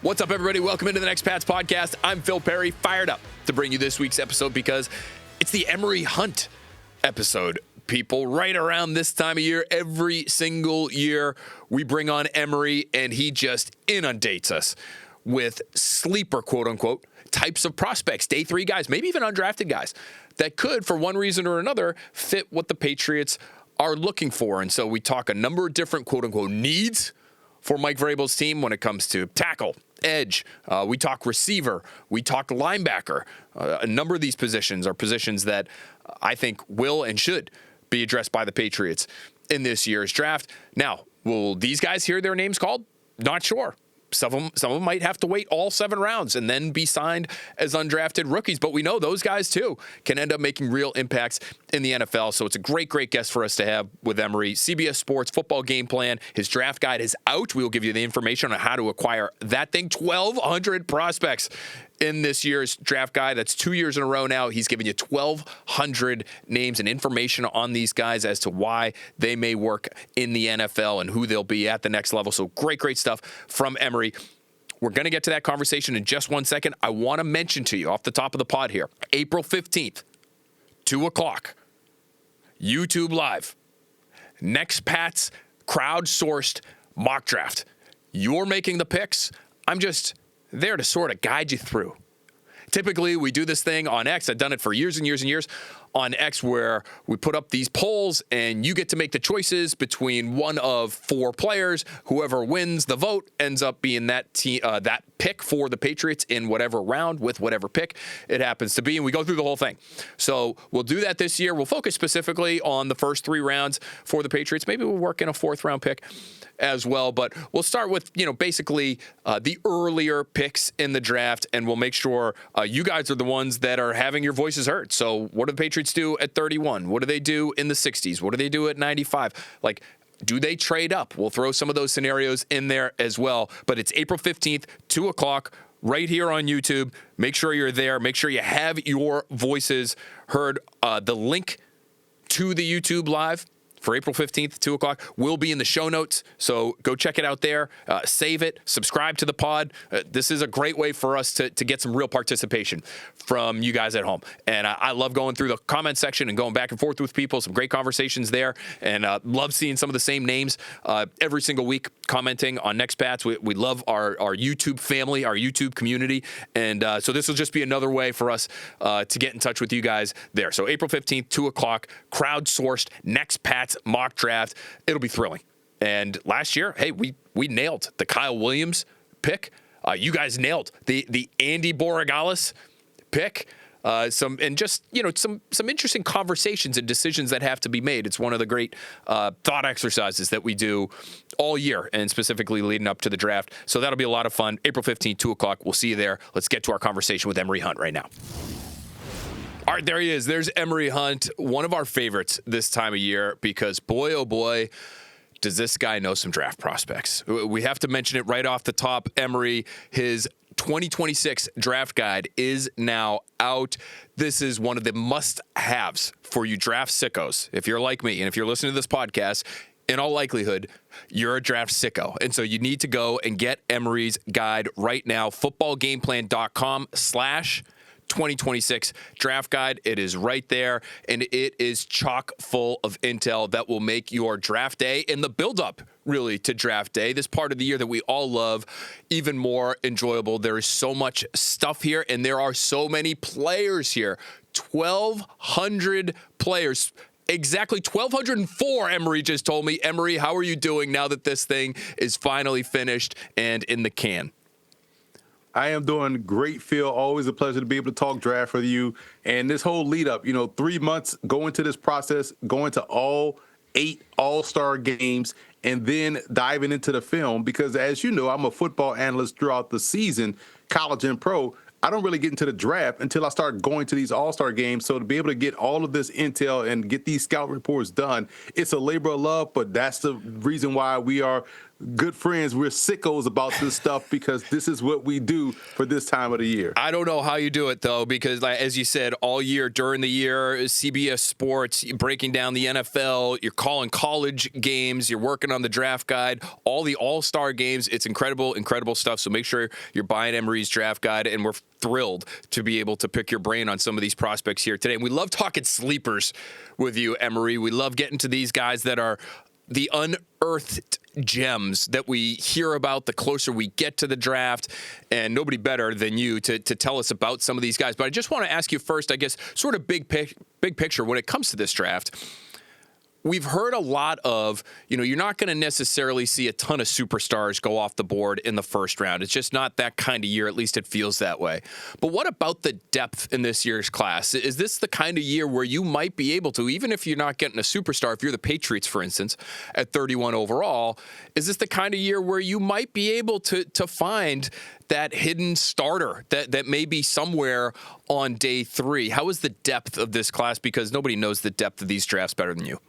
What's up, everybody? Welcome into the Next Pats podcast. I'm Phil Perry, fired up to bring you this week's episode because it's the Emory Hunt episode. People, right around this time of year, every single year, we bring on Emory, and he just inundates us with sleeper, quote-unquote, types of prospects, day three guys, maybe even undrafted guys, that could, for one reason or another, fit what the Patriots are looking for. And so we talk a number of different, quote-unquote, needs for Mike Vrabel's team when it comes to tackle, edge. We talk receiver. We talk linebacker. A number of these positions are positions that I think will and should be addressed by the Patriots in this year's draft. Now, will these guys hear their names called? Not sure. Some of them might have to wait all 7 rounds and then be signed as undrafted rookies. But we know those guys, too, can end up making real impacts in the NFL. So it's a great, great guest for us to have with Emory. CBS Sports Football Game Plan. His draft guide is out. We will give you the information on how to acquire that thing. 1,200 prospects in this year's draft guide. That's 2 years in a row now. He's giving you 1,200 names and information on these guys as to why they may work in the NFL and who they'll be at the next level. So great, great stuff from Emory. We're going to get to that conversation in just 1 second. I want to mention to you off the top of the pod here, April 15th, 2 o'clock, YouTube Live, Next Pats crowdsourced mock draft. You're making the picks. I'm just there to sort of guide you through. Typically, we do this thing on X. I've done it for years and years and years on X, where we put up these polls and you get to make the choices between one of 4 players. Whoever wins the vote ends up being that pick for the Patriots in whatever round with whatever pick it happens to be. And we go through the whole thing. So we'll do that this year. We'll focus specifically on the first 3 rounds for the Patriots. Maybe we'll work in a 4th round pick as well. But we'll start with, basically the earlier picks in the draft, and we'll make sure you guys are the ones that are having your voices heard. So what do the Patriots do at 31? What do they do in the 60s? What do they do at 95? Like, do they trade up? We'll throw some of those scenarios in there as well. But it's April 15th, 2 o'clock, right here on YouTube. Make sure you're there. Make sure you have your voices heard. The link to the YouTube Live for April 15th, 2 o'clock, will be in the show notes. So go check it out there. Save it. Subscribe to the pod. This is a great way for us to get some real participation from you guys at home. And I love going through the comment section and going back and forth with people. Some great conversations there. And love seeing some of the same names every single week commenting on Next Pats. We love our YouTube family, our YouTube community. And so this will just be another way for us to get in touch with you guys there. So April 15th, 2 o'clock, crowdsourced Next Pats mock draft. It'll be thrilling. And last year, hey, we nailed the Kyle Williams pick. You guys nailed the Andy Borregales pick. Some interesting conversations and decisions that have to be made. It's one of the great thought exercises that we do all year, and specifically leading up to the draft. So that'll be a lot of fun. April 15th, 2 o'clock. We'll see you there. Let's get to our conversation with Emory Hunt right now. All right, there he is. There's Emory Hunt, one of our favorites this time of year, because boy, oh boy, does this guy know some draft prospects. We have to mention it right off the top. Emory, his 2026 draft guide is now out. This is one of the must-haves for you draft sickos. If you're like me, and if you're listening to this podcast, in all likelihood, you're a draft sicko. And so you need to go and get Emory's guide right now, footballgameplan.com/2026 draft guide. It is right there, and it is chock full of intel that will make your draft day and the build-up, really, to draft day, this part of the year that we all love, even more enjoyable. There is so much stuff here, and there are so many players here. 1,200 players. Exactly 1,204, Emory just told me. Emory, how are you doing now that this thing is finally finished and in the can? I am doing great, Phil. Always a pleasure to be able to talk draft with you. And this whole lead up, 3 months going to this process, going to all 8 all-star games, and then diving into the film. Because as you know, I'm a football analyst throughout the season, college and pro. I don't really get into the draft until I start going to these all-star games. So to be able to get all of this intel and get these scout reports done, it's a labor of love, but that's the reason why we are good friends, we're sickos about this stuff because this is what we do for this time of the year. I don't know how you do it, though, because as you said, all year during the year, CBS Sports, breaking down the NFL, you're calling college games, you're working on the draft guide, all the all-star games. It's incredible, incredible stuff. So make sure you're buying Emory's draft guide, and we're thrilled to be able to pick your brain on some of these prospects here today. And we love talking sleepers with you, Emory. We love getting to these guys that are the unearthed gems that we hear about the closer we get to the draft, and nobody better than you to tell us about some of these guys. But I just want to ask you first, I guess, sort of big picture when it comes to this draft. We've heard a lot of, you're not going to necessarily see a ton of superstars go off the board in the first round. It's just not that kind of year. At least it feels that way. But what about the depth in this year's class? Is this the kind of year where you might be able to, even if you're not getting a superstar, if you're the Patriots, for instance, at 31 overall, is this the kind of year where you might be able to find that hidden starter that may be somewhere on day 3? How is the depth of this class? Because nobody knows the depth of these drafts better than you.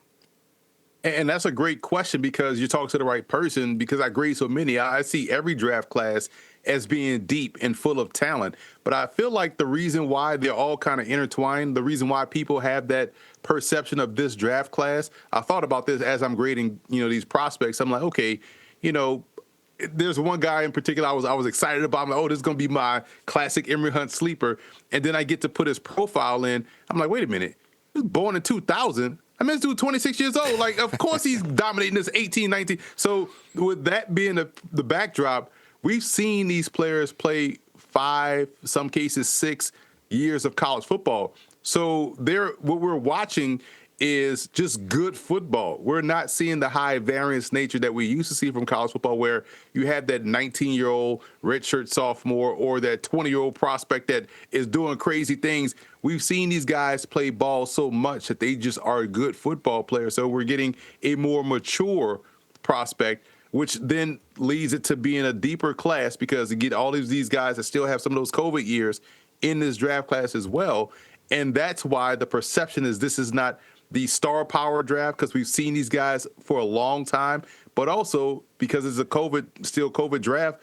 And that's a great question because you talk to the right person, because I grade so many. I see every draft class as being deep and full of talent. But I feel like the reason why they're all kind of intertwined, the reason why people have that perception of this draft class, I thought about this as I'm grading, these prospects. I'm like, okay, there's one guy in particular I was excited about. I'm like, oh, this is going to be my classic Emory Hunt sleeper. And then I get to put his profile in. I'm like, wait a minute. He was born in 2000. I mean, this dude 26 years old. Like, of course he's dominating this 18, 19. So with that being the backdrop, we've seen these players play 5, some cases 6 years of college football. So what we're watching is just good football. We're not seeing the high variance nature that we used to see from college football, where you had that 19-year-old redshirt sophomore or that 20-year-old prospect that is doing crazy things. We've seen these guys play ball so much that they just are good football players. So we're getting a more mature prospect, which then leads it to being a deeper class, because you get all of these guys that still have some of those COVID years in this draft class as well. And that's why the perception is this is not the star power draft, because we've seen these guys for a long time, but also because it's a COVID draft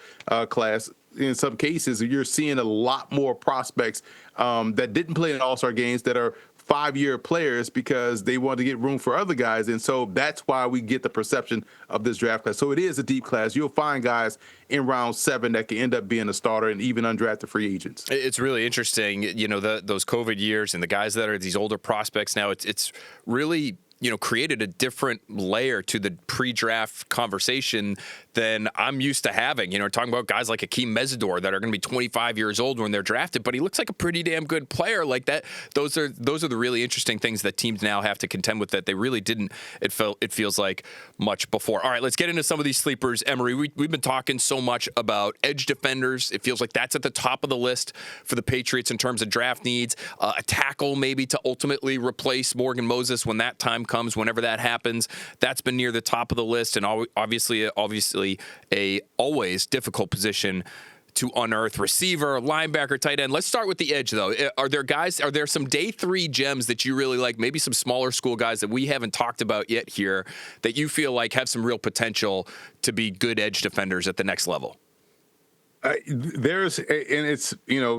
class. In some cases, you're seeing a lot more prospects that didn't play in All-Star games that are 5-year players because they want to get room for other guys. And so that's why we get the perception of this draft class. So it is a deep class. You'll find guys in round 7 that can end up being a starter and even undrafted free agents. It's really interesting, those COVID years and the guys that are these older prospects now, it's really created a different layer to the pre-draft conversation than I'm used to having. Talking about guys like Akeem Mesidor that are going to be 25 years old when they're drafted, but he looks like a pretty damn good player like that. Those are the really interesting things that teams now have to contend with that they really didn't, it feels like, much before. All right, let's get into some of these sleepers. Emory, we've been talking so much about edge defenders. It feels like that's at the top of the list for the Patriots in terms of draft needs. A tackle maybe to ultimately replace Morgan Moses when that time comes, whenever that happens. That's been near the top of the list, and obviously a always difficult position to unearth. Receiver, linebacker, tight end. Let's start with the edge, though. Are there some day 3 gems that you really like, maybe some smaller school guys that we haven't talked about yet here, that you feel like have some real potential to be good edge defenders at the next level?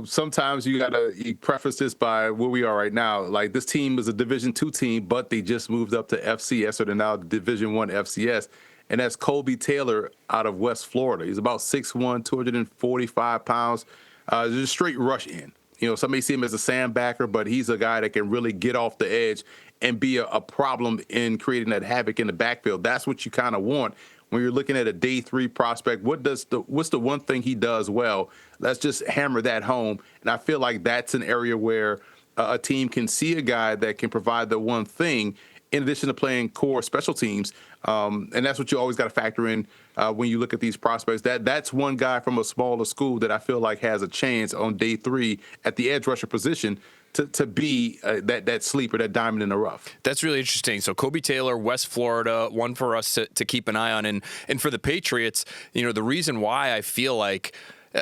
Sometimes you preface this by where we are right now. Like, this team is a Division II team, but they just moved up to FCS, or they're now Division I FCS. And that's Colby Taylor out of West Florida. He's about 6'1", 245 pounds. Just a straight rush in. Some may see him as a sandbacker, but he's a guy that can really get off the edge and be a problem in creating that havoc in the backfield. That's what you kind of want when you're looking at a day 3 prospect. What's the one thing he does well? Let's just hammer that home. And I feel like that's an area where a team can see a guy that can provide the one thing in addition to playing core special teams. And that's what you always got to factor in when you look at these prospects. That's one guy from a smaller school that I feel like has a chance on day 3 at the edge rusher position to be that sleeper, that diamond in the rough. That's really interesting. So Colby Taylor, West Florida, one for us to keep an eye on. And for the Patriots, the reason why I feel like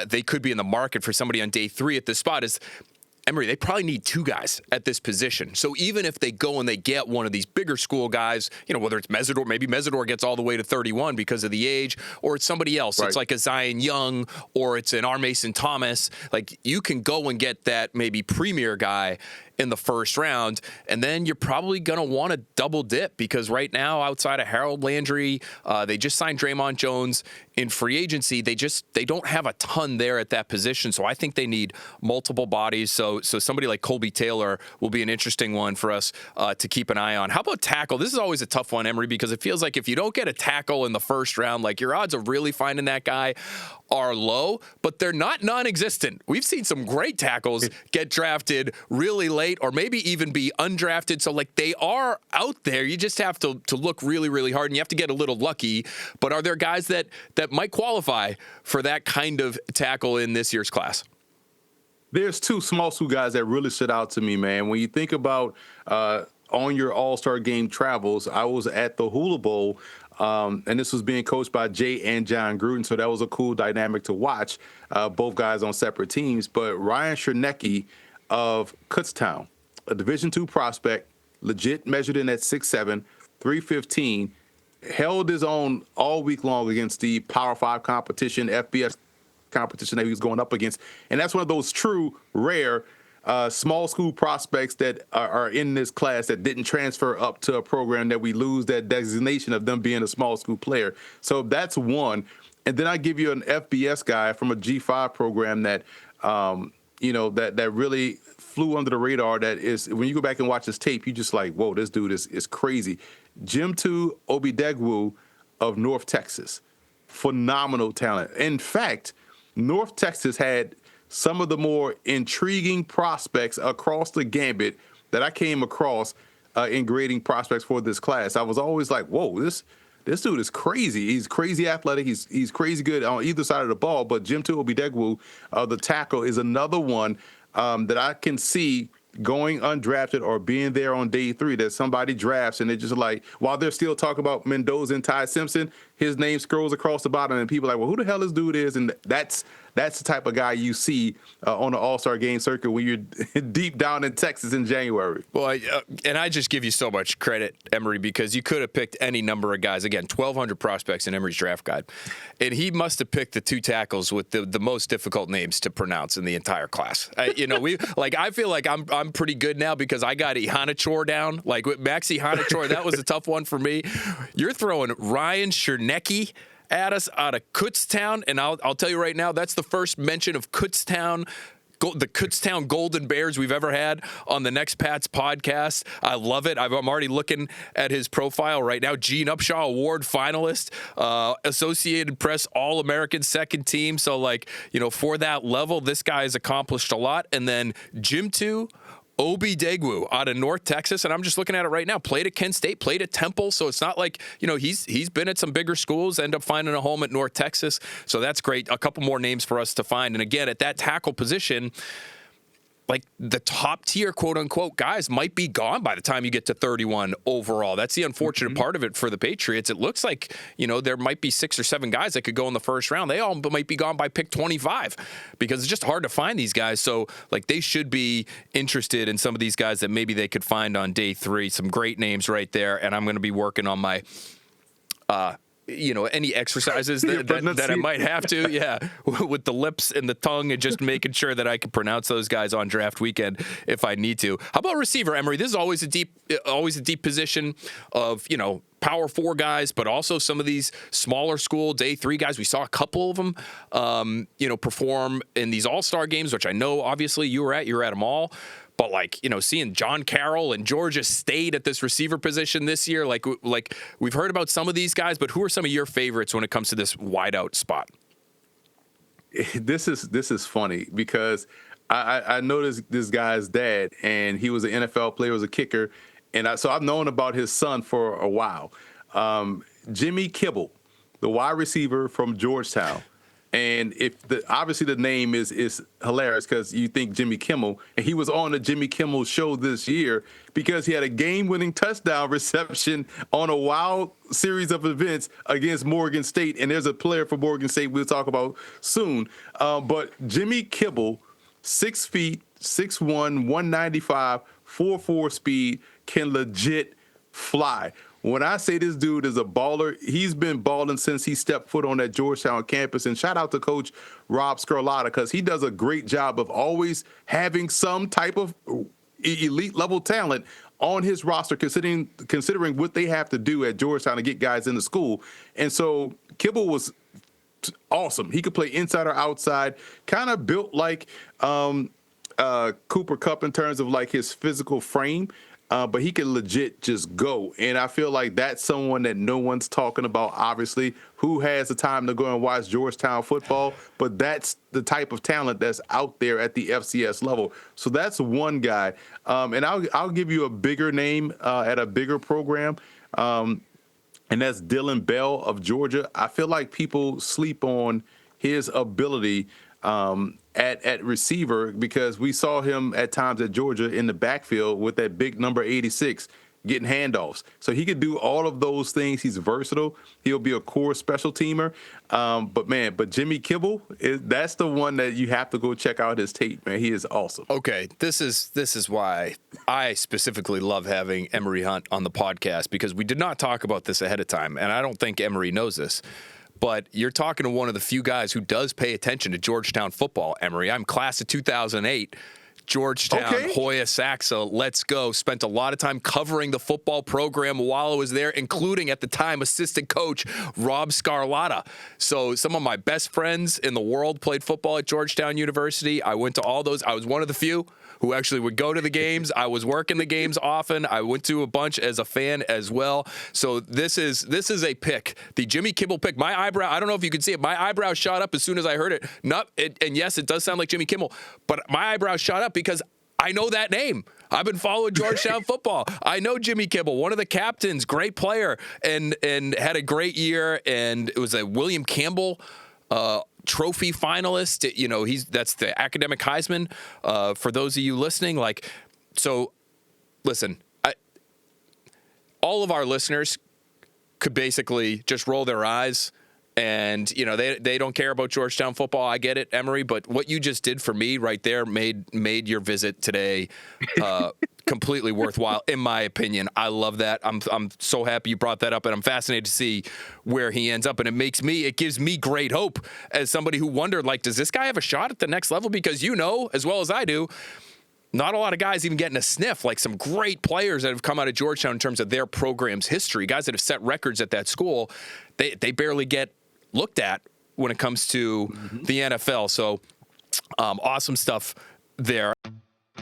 they could be in the market for somebody on day 3 at this spot is Emory, they probably need two guys at this position. So even if they go and they get one of these bigger school guys, whether it's Mesidor, maybe Mesidor gets all the way to 31 because of the age, or it's somebody else. Right. It's like a Zion Young, or it's an R. Mason Thomas. Like, you can go and get that maybe premier guy in the first round, and then you're probably going to want to double dip, because right now, outside of Harold Landry, they just signed Draymond Jones in free agency. They don't have a ton there at that position, so I think they need multiple bodies. So somebody like Colby Taylor will be an interesting one for us to keep an eye on. How about tackle? This is always a tough one, Emory, because it feels like if you don't get a tackle in the first round, like, your odds of really finding that guy are low, but they're not non-existent. We've seen some great tackles get drafted really late, or maybe even be undrafted. So, like, they are out there. You just have to look really, really hard, and you have to get a little lucky. But are there guys that might qualify for that kind of tackle in this year's class? There's two small school guys that really stood out to me, man. When you think about on your All-Star game travels, I was at the Hula Bowl, and this was being coached by Jay and John Gruden, so that was a cool dynamic to watch, both guys on separate teams. But Ryan Chernecki of Kutztown, a Division II prospect, legit measured in at 6'7", 315, held his own all week long against the Power 5 competition, FBS competition that he was going up against. And that's one of those true, rare, small school prospects that are in this class that didn't transfer up to a program that we lose that designation of them being a small school player. So that's one. And then I give you an FBS guy from a G5 program that, that really flew under the radar. That is, when you go back and watch his tape, you just like, whoa, this dude is crazy. Jim2 Obidegwu of North Texas. Phenomenal talent. In fact, North Texas had some of the more intriguing prospects across the gambit that I came across in grading prospects for this class. I was always like, whoa, this dude is crazy. He's crazy athletic. He's crazy good on either side of the ball. But Jim2 Obidegwu, the tackle, is another one that I can see going undrafted or being there on day 3, that somebody drafts and they're just like, while they're still talking about Mendoza and Ty Simpson, his name scrolls across the bottom and people are like, well, who the hell this dude is? And that's the type of guy you see on the All-Star game circuit when you're deep down in Texas in January. Well, and I just give you so much credit, Emory, because you could have picked any number of guys. Again, 1,200 prospects in Emory's draft guide. And he must have picked the two tackles with the most difficult names to pronounce in the entire class. I feel like I'm pretty good now because I got Ihanachor down. Like, with Max Ihanachor, that was a tough one for me. You're throwing Ryan Chernecki at us out of Kutztown, and I'll tell you right now, that's the first mention of Kutztown, the Kutztown Golden Bears we've ever had on the Next Pats podcast. I love it. I'm already looking at his profile right now. Gene Upshaw Award finalist, Associated Press All-American second team. So, for that level, this guy has accomplished a lot. And then Jim2 Obidegwu out of North Texas, and I'm just looking at it right now. Played at Kent State, played at Temple, so it's not like, he's been at some bigger schools, end up finding a home at North Texas, so that's great. A couple more names for us to find, and again, at that tackle position, like, the top tier, quote unquote, guys might be gone by the time you get to 31 overall. That's the unfortunate part of it for the Patriots. It looks like, there might be 6 or 7 guys that could go in the first round. They all might be gone by pick 25 because it's just hard to find these guys. So, they should be interested in some of these guys that maybe they could find on day 3. Some great names right there. And I'm going to be working on my, any exercises that I might have to, with the lips and the tongue, and just making sure that I can pronounce those guys on draft weekend if I need to. How about receiver, Emory? This is always a deep position of, Power 4 guys, but also some of these smaller school day 3 guys. We saw a couple of them, perform in these All-Star games, which I know obviously you were at them all. But seeing John Carroll and Georgia State at this receiver position this year, like we've heard about some of these guys, but who are some of your favorites when it comes to this wideout spot? This is funny because I know this guy's dad, and he was an NFL player, was a kicker, and so I've known about his son for a while. Jimmy Kibble, the wide receiver from Georgetown. And obviously the name is hilarious because you think Jimmy Kimmel, and he was on the Jimmy Kimmel show this year because he had a game-winning touchdown reception on a wild series of events against Morgan State. And there's a player for Morgan State we'll talk about soon. But Jimmy Kibble, 6 feet, 6'1", 195, 4.4 speed, can legit fly. When I say this dude is a baller, he's been balling since he stepped foot on that Georgetown campus. And shout out to Coach Rob Scarlata, because he does a great job of always having some type of elite level talent on his roster, considering what they have to do at Georgetown to get guys into school. And so Kibble was awesome. He could play inside or outside, kind of built like Cooper Kupp in terms of like his physical frame. But he can legit just go. And I feel like that's someone that no one's talking about, obviously, who has the time to go and watch Georgetown football. But that's the type of talent that's out there at the FCS level. So that's one guy. And I'll give you a bigger name at a bigger program. And that's Dylan Bell of Georgia. I feel like people sleep on his ability at receiver, because we saw him at times at Georgia in the backfield with that big number 86 getting handoffs. So he could do all of those things. He's versatile. He'll be a core special teamer. But Jimmy Kibble, that's the one that you have to go check out his tape, man. He is awesome. Okay, this is why I specifically love having Emory Hunt on the podcast, because we did not talk about this ahead of time, and I don't think Emory knows this. But you're talking to one of the few guys who does pay attention to Georgetown football, Emory. I'm class of 2008. Georgetown, okay. Hoya Saxa, let's go. Spent a lot of time covering the football program while I was there, including at the time assistant coach Rob Scarlata. So some of my best friends in the world played football at Georgetown University. I went to all those. I was one of the few who actually would go to the games. I was working the games often. I went to a bunch as a fan as well. So this is a pick, the Jimmy Kimmel pick. My eyebrow, I don't know if you can see it, my eyebrow shot up as soon as I heard it. And yes, it does sound like Jimmy Kimmel, but my eyebrow shot up because I know that name. I've been following Georgetown football. I know Jimmy Kibble, one of the captains, great player, and had a great year. And it was a William Campbell trophy finalist. You know, that's the academic Heisman. For those of you listening, so listen, all of our listeners could basically just roll their eyes. And, you know, they don't care about Georgetown football. I get it, Emory. But what you just did for me right there made your visit today completely worthwhile, in my opinion. I love that. I'm so happy you brought that up, and I'm fascinated to see where he ends up. And it gives me great hope as somebody who wondered, does this guy have a shot at the next level? Because you know, as well as I do, not a lot of guys even getting a sniff, like some great players that have come out of Georgetown in terms of their program's history, guys that have set records at that school, they barely get looked at when it comes to the NFL. So awesome stuff there.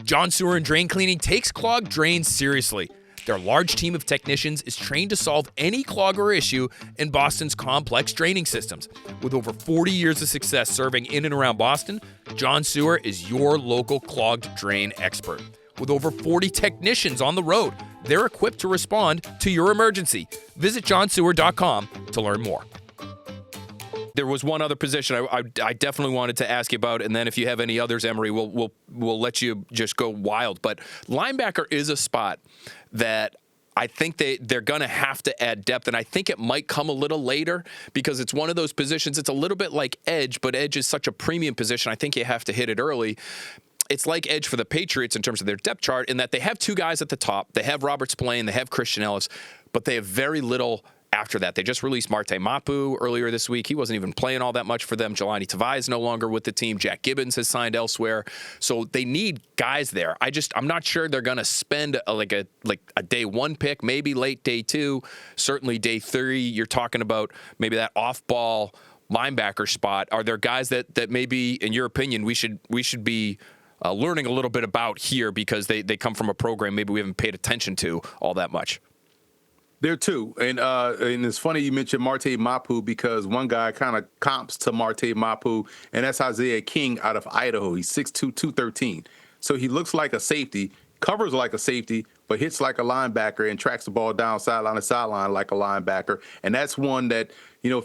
John Sewer and Drain Cleaning takes clogged drains seriously. Their large team of technicians is trained to solve any clog or issue in Boston's complex draining systems. With over 40 years of success serving in and around Boston, John Sewer is your local clogged drain expert. With over 40 technicians on the road, they're equipped to respond to your emergency. Visit johnsewer.com to learn more. There was one other position I definitely wanted to ask you about, and then if you have any others, Emory, we'll let you just go wild. But linebacker is a spot that I think they're going to have to add depth, and I think it might come a little later because it's one of those positions. It's a little bit like edge, but edge is such a premium position. I think you have to hit it early. It's like edge for the Patriots in terms of their depth chart in that they have two guys at the top. They have Robert Spillane, they have Christian Ellis, but they have very little after that. They just released Marte Mapu earlier this week. He wasn't even playing all that much for them. Jelani Tavai is no longer with the team. Jack Gibbons has signed elsewhere. So they need guys there. I'm not sure they're going to spend a day one pick, maybe late day two, certainly day three. You're talking about maybe that off-ball linebacker spot. Are there guys that maybe, in your opinion, we should be learning a little bit about here because they come from a program maybe we haven't paid attention to all that much? There too, and it's funny you mentioned Marte Mapu because one guy kind of comps to Marte Mapu, and that's Isaiah King out of Idaho. He's 6'2", 213. So he looks like a safety, covers like a safety, but hits like a linebacker and tracks the ball down sideline to sideline like a linebacker. And that's one that,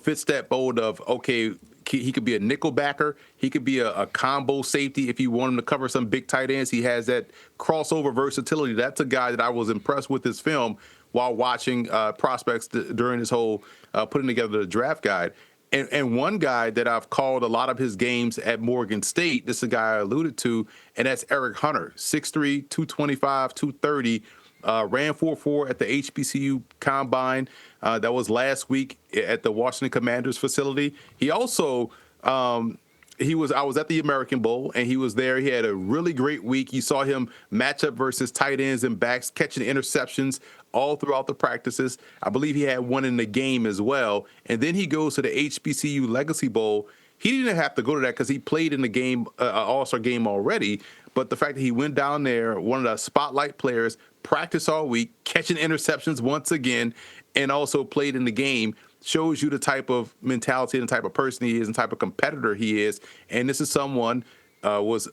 fits that mold of, okay, he could be a nickel backer. He could be a combo safety if you want him to cover some big tight ends. He has that crossover versatility. That's a guy that I was impressed with his film while watching prospects during this whole putting together the draft guide. And one guy that I've called a lot of his games at Morgan State, this is a guy I alluded to, and that's Eric Hunter, 6'3", 225, 230, ran 4.4 at the HBCU Combine. That was last week at the Washington Commanders facility. He also I was at the American Bowl, and he was there. He had a really great week. You saw him match up versus tight ends and backs, catching interceptions all throughout the practices. I believe he had one in the game as well. And then he goes to the HBCU Legacy Bowl. He didn't have to go to that because he played in the game, All-Star game already. But the fact that he went down there, one of the spotlight players, practiced all week, catching interceptions once again, and also played in the game, shows you the type of mentality and the type of person he is and type of competitor he is. And this is someone I was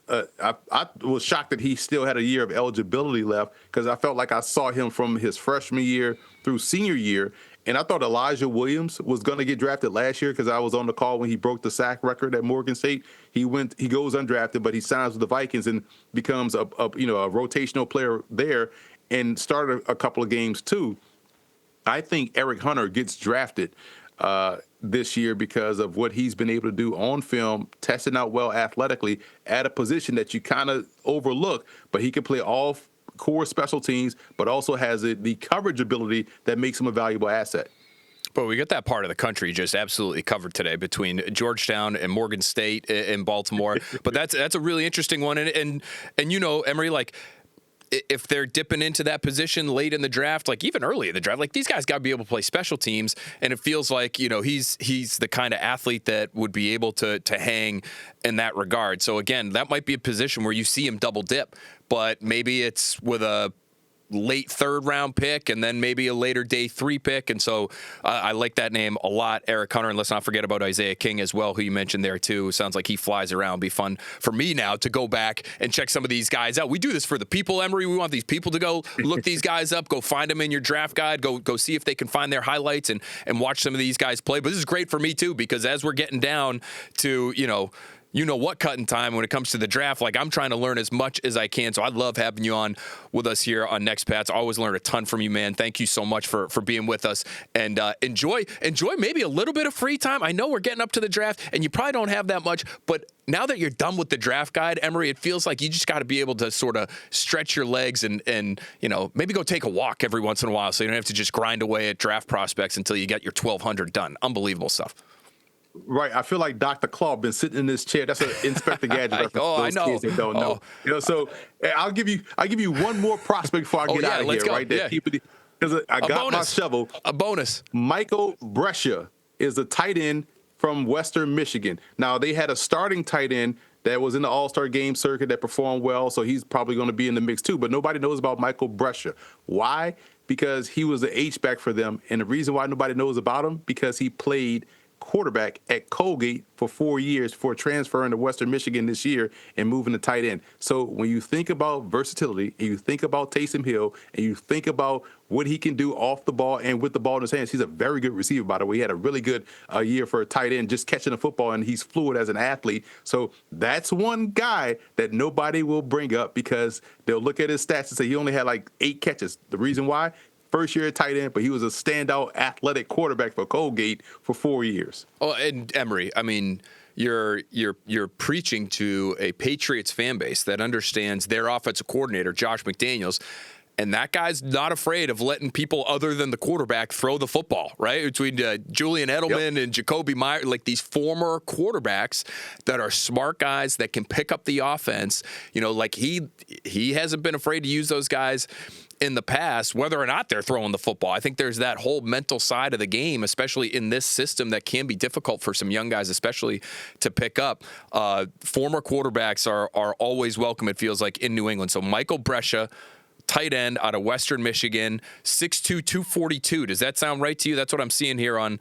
shocked that he still had a year of eligibility left, because I felt like I saw him from his freshman year through senior year. And I thought Elijah Williams was going to get drafted last year, because I was on the call when he broke the sack record at Morgan State. He goes undrafted, but he signs with the Vikings and becomes a rotational player there and started a couple of games too. I think Eric Hunter gets drafted this year because of what he's been able to do on film, testing out well athletically at a position that you kind of overlook, but he can play all core special teams, but also has the coverage ability that makes him a valuable asset. But we got that part of the country just absolutely covered today between Georgetown and Morgan State in Baltimore. But that's a really interesting one. And Emory, like, if they're dipping into that position late in the draft, like even early in the draft, like these guys got to be able to play special teams. And it feels like, he's the kind of athlete that would be able to hang in that regard. So again, that might be a position where you see him double dip, but maybe it's with a late third-round pick and then maybe a later day 3 pick. And so I like that name a lot, Eric Hunter. And let's not forget about Isaiah King as well, who you mentioned there too. Sounds like he flies around. It'll be fun for me now to go back and check some of these guys out. We do this for the people, Emory. We want these people to go look these guys up, go find them in your draft guide, go see if they can find their highlights and watch some of these guys play. But this is great for me too, because as we're getting down to, what cutting time when it comes to the draft, like I'm trying to learn as much as I can. So I love having you on with us here on Next Pats. I always learn a ton from you, man. Thank you so much for being with us, and enjoy maybe a little bit of free time. I know we're getting up to the draft and you probably don't have that much, but now that you're done with the draft guide, Emory, it feels like you just got to be able to sort of stretch your legs and maybe go take a walk every once in a while, so you don't have to just grind away at draft prospects until you get your 1,200 done. Unbelievable stuff. Right, I feel like Dr. Claw been sitting in this chair. That's an Inspector Gadget reference. I know. Kids that don't know. So I'll give you one more prospect before I get out of here. Go. Right, because I got my shovel. A bonus. Michael Brescia is a tight end from Western Michigan. Now they had a starting tight end that was in the All-Star game circuit that performed well, so he's probably going to be in the mix too. But nobody knows about Michael Brescia. Why? Because he was the H-back for them, and the reason why nobody knows about him, because he played quarterback at Colgate for 4 years before transferring to Western Michigan this year and moving to tight end. So when you think about versatility, and you think about Taysom Hill, and you think about what he can do off the ball and with the ball in his hands, he's a very good receiver, by the way. He had a really good year for a tight end, just catching the football, and he's fluid as an athlete. So that's one guy that nobody will bring up, because they'll look at his stats and say he only had like 8 catches. The reason why? First year at tight end, but he was a standout athletic quarterback for Colgate for 4 years. Oh, and Emory, I mean, you're preaching to a Patriots fan base that understands their offensive coordinator, Josh McDaniels, and that guy's not afraid of letting people other than the quarterback throw the football, right? Between Julian Edelman and Jacoby Meyer, like these former quarterbacks that are smart guys that can pick up the offense. Like he hasn't been afraid to use those guys in the past, whether or not they're throwing the football. I think there's that whole mental side of the game, especially in this system, that can be difficult for some young guys, especially to pick up. Former quarterbacks are always welcome, it feels like, in New England. So Michael Brescia, tight end out of Western Michigan, 6'2", 242. Does that sound right to you? That's what I'm seeing here on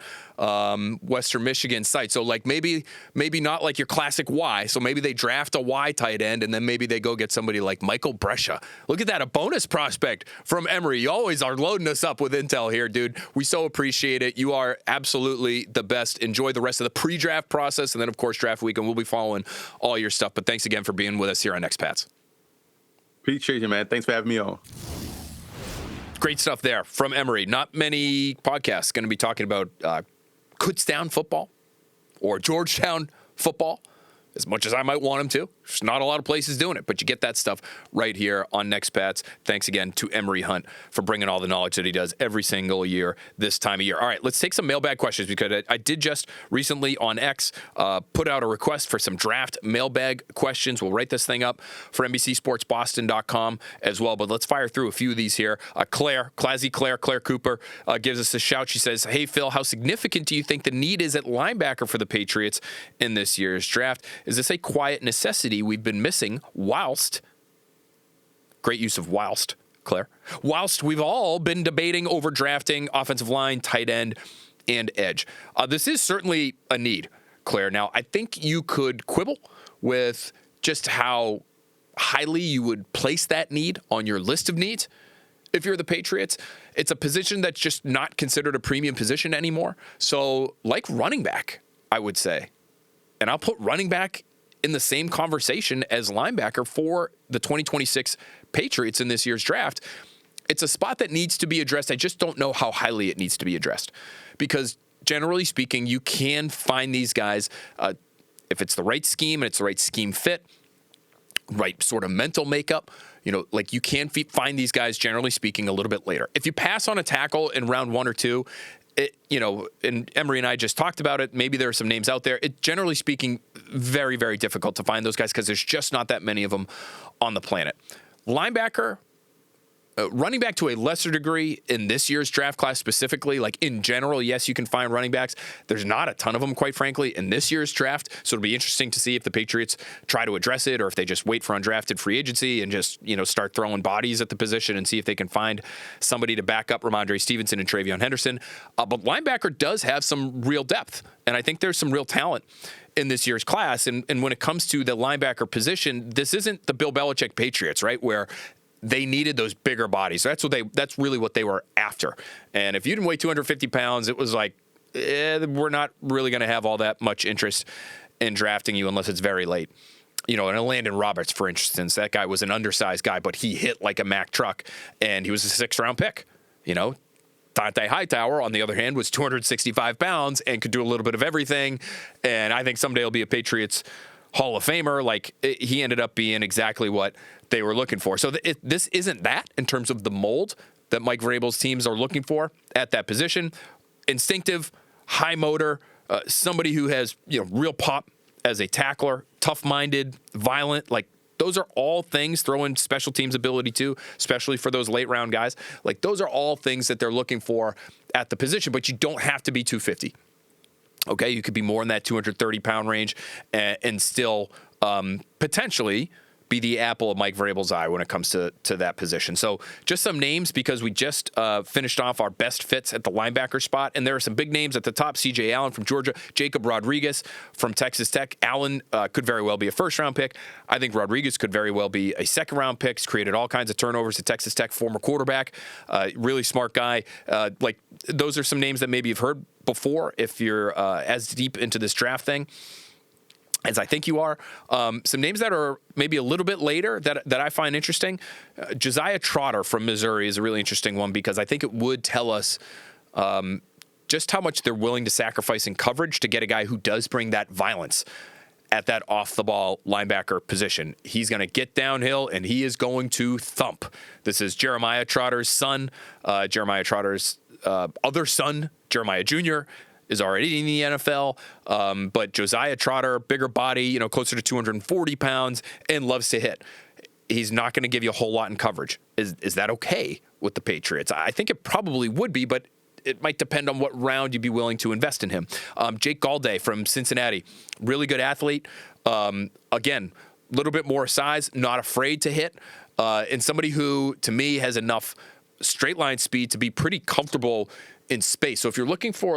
Western Michigan site. So like maybe not like your classic Y. So maybe they draft a Y tight end, and then maybe they go get somebody like Michael Brescia. Look at that, a bonus prospect from Emory. You always are loading us up with intel here, dude. We so appreciate it. You are absolutely the best. Enjoy the rest of the pre-draft process, and then of course draft weekend. We'll be following all your stuff. But thanks again for being with us here on Next Pats. Appreciate you, man. Thanks for having me on. Great stuff there from Emory. Not many podcasts going to be talking about cuts down football, or Georgetown football, as much as I might want him to. There's not a lot of places doing it, but you get that stuff right here on Next Pats. Thanks again to Emory Hunt for bringing all the knowledge that he does every single year this time of year. All right, let's take some mailbag questions, because I did just recently on X put out a request for some draft mailbag questions. We'll write this thing up for NBCSportsBoston.com as well, but let's fire through a few of these here. Claire Cooper gives us a shout. She says, hey, Phil, how significant do you think the need is at linebacker for the Patriots in this year's draft? Is this a quiet necessity we've been missing whilst, great use of whilst, Claire, whilst we've all been debating over drafting offensive line, tight end, and edge? This is certainly a need, Claire. Now, I think you could quibble with just how highly you would place that need on your list of needs. If you're the Patriots, it's a position that's just not considered a premium position anymore. So like running back, I would say, and I'll put running back in the same conversation as linebacker for the 2026 Patriots in this year's draft. It's a spot that needs to be addressed. I just don't know how highly it needs to be addressed, because generally speaking, you can find these guys if it's the right scheme and it's the right scheme fit, right sort of mental makeup. Like you can find these guys, generally speaking, a little bit later. If you pass on a tackle in round 1 or 2, and Emory and I just talked about it, maybe there are some names out there. It, generally speaking, very, very difficult to find those guys because there's just not that many of them on the planet. Linebacker, running back to a lesser degree in this year's draft class specifically. Like in general, yes, you can find running backs. There's not a ton of them, quite frankly, in this year's draft. So it'll be interesting to see if the Patriots try to address it or if they just wait for undrafted free agency and just, start throwing bodies at the position and see if they can find somebody to back up Ramondre Stevenson and Travion Henderson. But linebacker does have some real depth, and I think there's some real talent in this year's class. And when it comes to the linebacker position, this isn't the Bill Belichick Patriots, right, where they needed those bigger bodies. That's really what they were after. And if you didn't weigh 250 pounds, it was like, we're not really going to have all that much interest in drafting you unless it's very late. And a Landon Roberts, for instance, that guy was an undersized guy, but he hit like a Mack truck, and he was a 6th-round pick. Dante Hightower, on the other hand, was 265 pounds and could do a little bit of everything. And I think someday he'll be a Patriots Hall of Famer. He ended up being exactly what they were looking for. So this isn't that in terms of the mold that Mike Vrabel's teams are looking for at that position. Instinctive, high motor, somebody who has real pop as a tackler, tough-minded, violent. Those are all things. Throw in special teams ability too, especially for those late round guys. Those are all things that they're looking for at the position. But you don't have to be 250. Okay, you could be more in that 230-pound range and still potentially be the apple of Mike Vrabel's eye when it comes to that position. So just some names, because we just finished off our best fits at the linebacker spot, and there are some big names at the top. C.J. Allen from Georgia, Jacob Rodriguez from Texas Tech. Allen could very well be a first-round pick. I think Rodriguez could very well be a second-round pick. He's created all kinds of turnovers at Texas Tech, former quarterback, really smart guy. Those are some names that maybe you've heard before if you're as deep into this draft thing as I think you are. Some names that are maybe a little bit later that I find interesting. Josiah Trotter from Missouri is a really interesting one, because I think it would tell us just how much they're willing to sacrifice in coverage to get a guy who does bring that violence at that off-the-ball linebacker position. He's going to get downhill, and he is going to thump. This is Jeremiah Trotter's son. Jeremiah Trotter's other son, Jeremiah Jr., is already in the NFL, but Josiah Trotter, bigger body, closer to 240 pounds, and loves to hit. He's not going to give you a whole lot in coverage. Is that okay with the Patriots? I think it probably would be, but it might depend on what round you'd be willing to invest in him. Jake Galday from Cincinnati, really good athlete. Again, a little bit more size, not afraid to hit, and somebody who, to me, has enough straight line speed to be pretty comfortable in space. So if you're looking for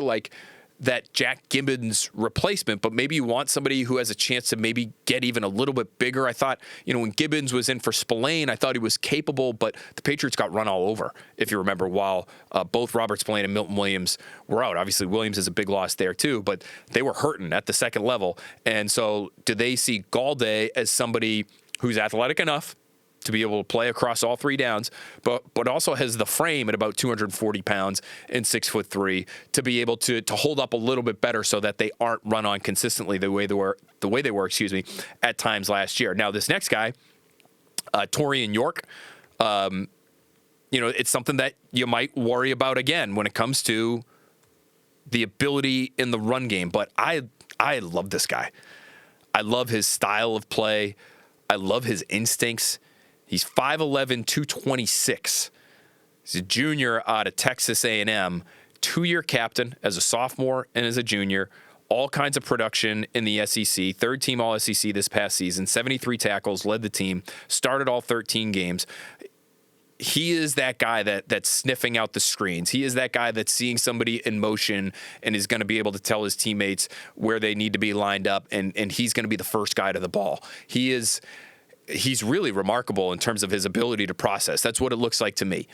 that Jack Gibbons replacement, but maybe you want somebody who has a chance to maybe get even a little bit bigger. I thought, when Gibbons was in for Spillane, I thought he was capable, but the Patriots got run all over, if you remember, while both Robert Spillane and Milton Williams were out. Obviously, Williams is a big loss there too, but they were hurting at the second level. And so do they see Galday as somebody who's athletic enough, to be able to play across all three downs, but also has the frame at about 240 pounds and 6'3" to be able to hold up a little bit better so that they aren't run on consistently the way they were, at times last year. Now, this next guy, Torian York, it's something that you might worry about again when it comes to the ability in the run game. But I love this guy. I love his style of play. I love his instincts. He's 5'11", 226. He's a junior out of Texas A&M, 2-year captain as a sophomore and as a junior. All kinds of production in the SEC, third-team All-SEC this past season, 73 tackles, led the team, started all 13 games. He is that guy that's sniffing out the screens. He is that guy that's seeing somebody in motion and is going to be able to tell his teammates where they need to be lined up, and he's going to be the first guy to the ball. He's really remarkable in terms of his ability to process. That's what it looks like to me.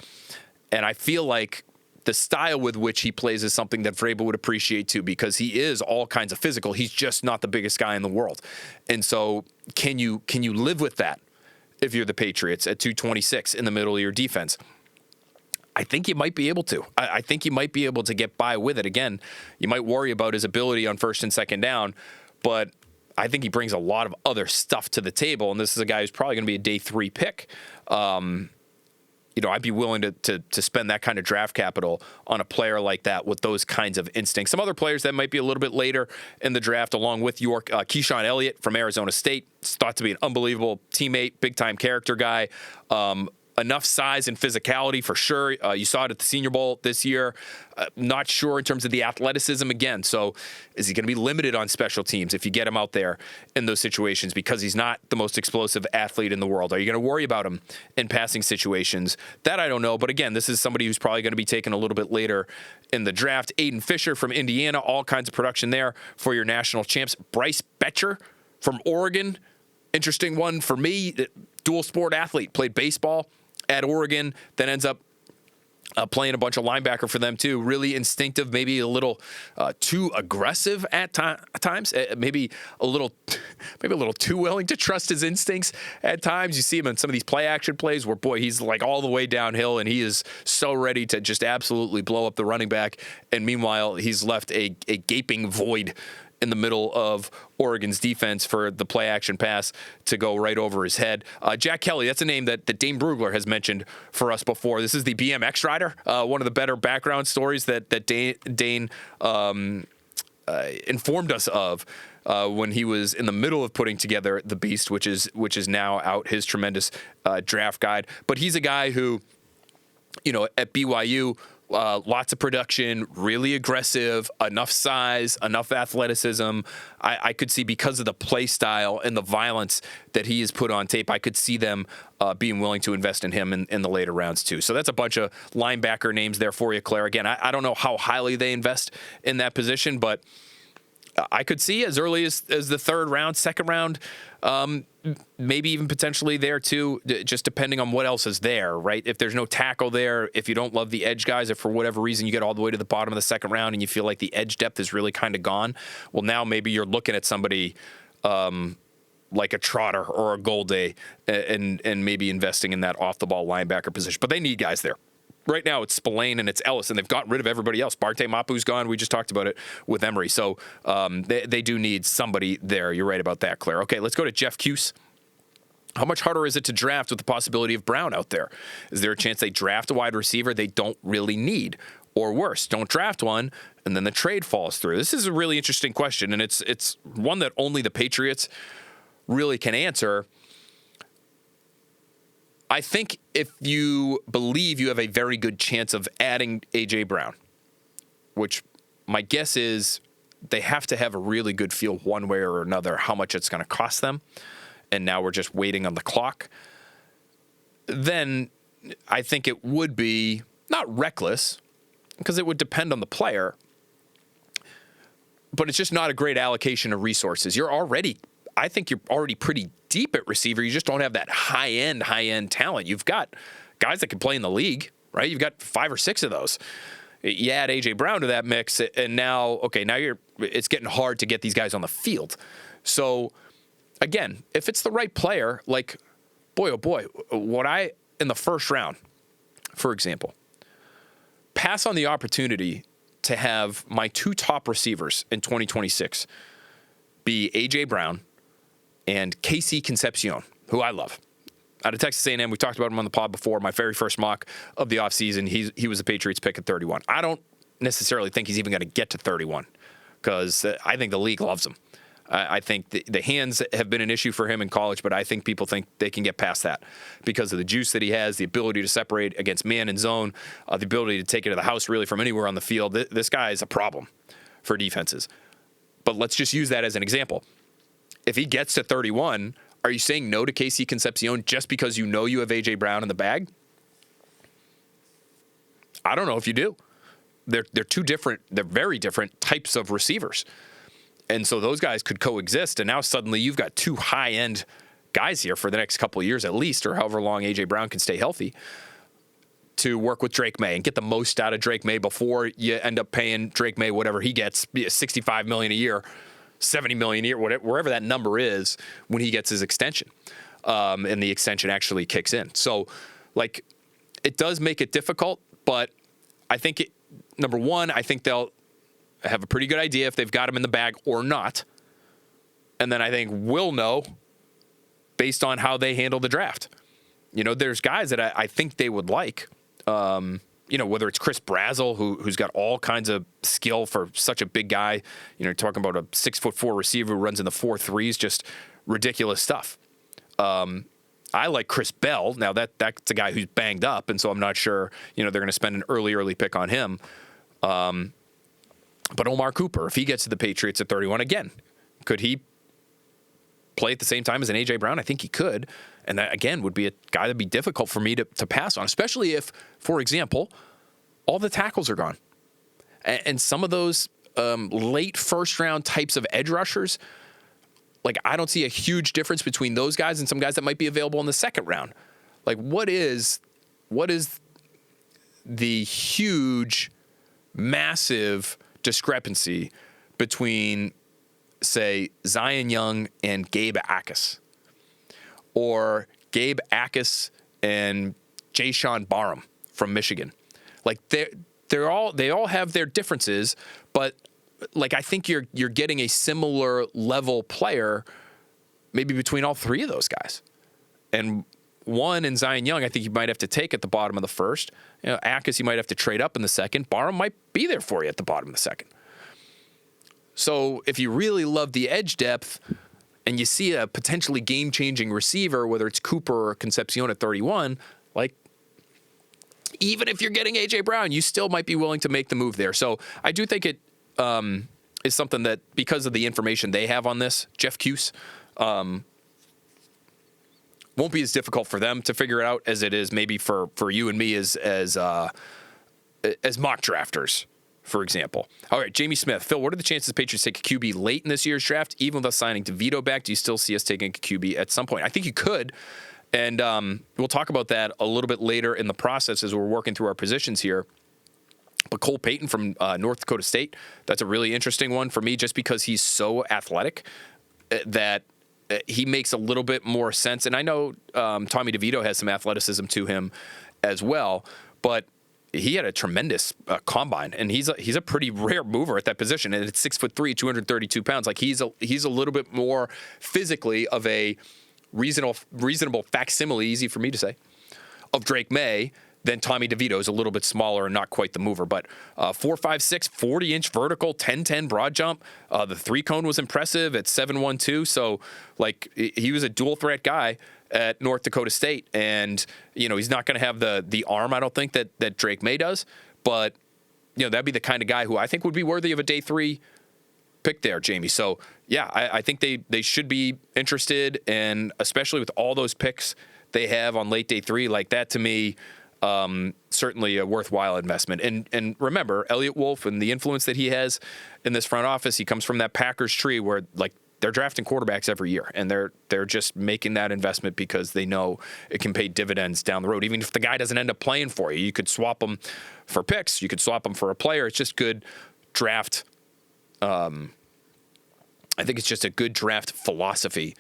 And I feel like the style with which he plays is something that Vrabel would appreciate too, because he is all kinds of physical. He's just not the biggest guy in the world. And so can you live with that if you're the Patriots at 226 in the middle of your defense? I think you might be able to. I think you might be able to get by with it. Again, you might worry about his ability on first and second down, but I think he brings a lot of other stuff to the table, and this is a guy who's probably going to be a day 3 pick. I'd be willing to spend that kind of draft capital on a player like that with those kinds of instincts. Some other players that might be a little bit later in the draft, along with York, Keyshawn Elliott from Arizona State, is thought to be an unbelievable teammate, big-time character guy. Enough size and physicality for sure. You saw it at the Senior Bowl this year. Not sure in terms of the athleticism again. So is he going to be limited on special teams if you get him out there in those situations because he's not the most explosive athlete in the world? Are you going to worry about him in passing situations? That I don't know. But again, this is somebody who's probably going to be taken a little bit later in the draft. Aiden Fisher from Indiana, all kinds of production there for your national champs. Bryce Betcher from Oregon, interesting one for me. Dual sport athlete, played baseball at Oregon, then ends up playing a bunch of linebacker for them too. Really instinctive, maybe a little too aggressive at times. Maybe a little too willing to trust his instincts at times. You see him in some of these play action plays where, boy, he's like all the way downhill and he is so ready to just absolutely blow up the running back. And meanwhile, he's left a gaping void in the middle of Oregon's defense for the play action pass to go right over his head. Jack Kelly, that's a name that Dane Brugler has mentioned for us before. This is the BMX rider, one of the better background stories that Dane informed us of when he was in the middle of putting together the Beast, which is now out, his tremendous draft guide. But he's a guy who, at BYU, lots of production, really aggressive, enough size, enough athleticism. I could see, because of the play style and the violence that he has put on tape, I could see them being willing to invest in him in the later rounds too. So that's a bunch of linebacker names there for you, Claire. Again, I don't know how highly they invest in that position, but I could see as early as the third round, second round, maybe even potentially there too, just depending on what else is there, right? If there's no tackle there, if you don't love the edge guys, if for whatever reason you get all the way to the bottom of the second round and you feel like the edge depth is really kind of gone, well, now maybe you're looking at somebody like a Trotter or a Golday and maybe investing in that off-the-ball linebacker position. But they need guys there. Right now, it's Spillane and it's Ellis, and they've gotten rid of everybody else. Barte Mapu's gone. We just talked about it with Emory. So they do need somebody there. You're right about that, Claire. Okay, let's go to Jeff Cuse. How much harder is it to draft with the possibility of Brown out there? Is there a chance they draft a wide receiver they don't really need? Or worse, don't draft one, and then the trade falls through? This is a really interesting question, and it's one that only the Patriots really can answer. I think if you believe you have a very good chance of adding A.J. Brown, which my guess is they have to have a really good feel one way or another how much it's going to cost them, and now we're just waiting on the clock, then I think it would be not reckless, because it would depend on the player, but it's just not a great allocation of resources. I think you're already pretty deep at receiver. You just don't have that high-end talent. You've got guys that can play in the league, right? You've got 5 or 6 of those. You add A.J. Brown to that mix, and now it's getting hard to get these guys on the field. So, again, if it's the right player, like boy, oh boy, in the first round, for example, pass on the opportunity to have my 2 top receivers in 2026 be A.J. Brown and Casey Concepcion, who I love. Out of Texas A&M, we talked about him on the pod before. My very first mock of the offseason, he was the Patriots pick at 31. I don't necessarily think he's even going to get to 31 because I think the league loves him. I think the hands have been an issue for him in college, but I think people think they can get past that because of the juice that he has, the ability to separate against man and zone, the ability to take it to the house really from anywhere on the field. This guy is a problem for defenses. But let's just use that as an example. If he gets to 31, are you saying no to Casey Concepcion just because you know you have A.J. Brown in the bag? I don't know if you do. They're very different types of receivers. And so those guys could coexist, and now suddenly you've got 2 high-end guys here for the next couple of years at least, or however long A.J. Brown can stay healthy, to work with Drake May and get the most out of Drake May before you end up paying Drake May whatever he gets, $65 million a year, $70 million a year, wherever that number is when he gets his extension, and the extension actually kicks in. So, it does make it difficult, but I think, number one, I think they'll have a pretty good idea if they've got him in the bag or not. And then I think we'll know based on how they handle the draft. There's guys that I think they would like, whether it's Chris Brazzell, who's got all kinds of skill for such a big guy. You're talking about a 6'4" receiver who runs in the 4.3s, just ridiculous stuff. I like Chris Bell. Now that's a guy who's banged up, and so I'm not sure, they're going to spend an early pick on him. But Omar Cooper, if he gets to the Patriots at 31, again, could he play at the same time as an A.J. Brown? I think he could. And that, again, would be a guy that'd be difficult for me to pass on, especially if, for example, all the tackles are gone. And some of those late first-round types of edge rushers, I don't see a huge difference between those guys and some guys that might be available in the second round. What is the huge, massive discrepancy between, say, Zion Young and Gabe Akis, or Gabe Akis and Jayshawn Barham from Michigan? They all have their differences, but I think you're getting a similar level player maybe between all 3 of those guys. And one in Zion Young, I think you might have to take at the bottom of the first. Akis, you might have to trade up in the second. Barham might be there for you at the bottom of the second. So if you really love the edge depth and you see a potentially game-changing receiver, whether it's Cooper or Concepcion at 31, even if you're getting A.J. Brown, you still might be willing to make the move there. So I do think it is something that, because of the information they have on this, Jeff Cuse, won't be as difficult for them to figure it out as it is maybe for you and me as mock drafters, for example. All right, Jamie Smith. Phil, what are the chances the Patriots take a QB late in this year's draft, even with us signing DeVito back? Do you still see us taking a QB at some point? I think you could, and we'll talk about that a little bit later in the process as we're working through our positions here. But Cole Payton from North Dakota State, that's a really interesting one for me just because he's so athletic that he makes a little bit more sense. And I know Tommy DeVito has some athleticism to him as well, but he had a tremendous combine, and he's a pretty rare mover at that position. And it's 6'3", 232 pounds. He's a little bit more physically of a reasonable facsimile, easy for me to say, of Drake May. Then Tommy DeVito is a little bit smaller and not quite the mover, but 4'5", 6", 40-inch vertical, 10-10 broad jump. The 3-cone was impressive at 7'1", so he was a dual threat guy at North Dakota State, and he's not going to have the arm, I don't think, that Drake May does, but that'd be the kind of guy who I think would be worthy of a day 3 pick there, Jamie. So yeah, I think they should be interested, and especially with all those picks they have on late day 3, that to me. Certainly a worthwhile investment. And remember, Elliott Wolf and the influence that he has in this front office, he comes from that Packers tree where they're drafting quarterbacks every year, and they're just making that investment because they know it can pay dividends down the road. Even if the guy doesn't end up playing for you, you could swap him for picks, you could swap him for a player. It's just good draft. I think it's just a good draft philosophy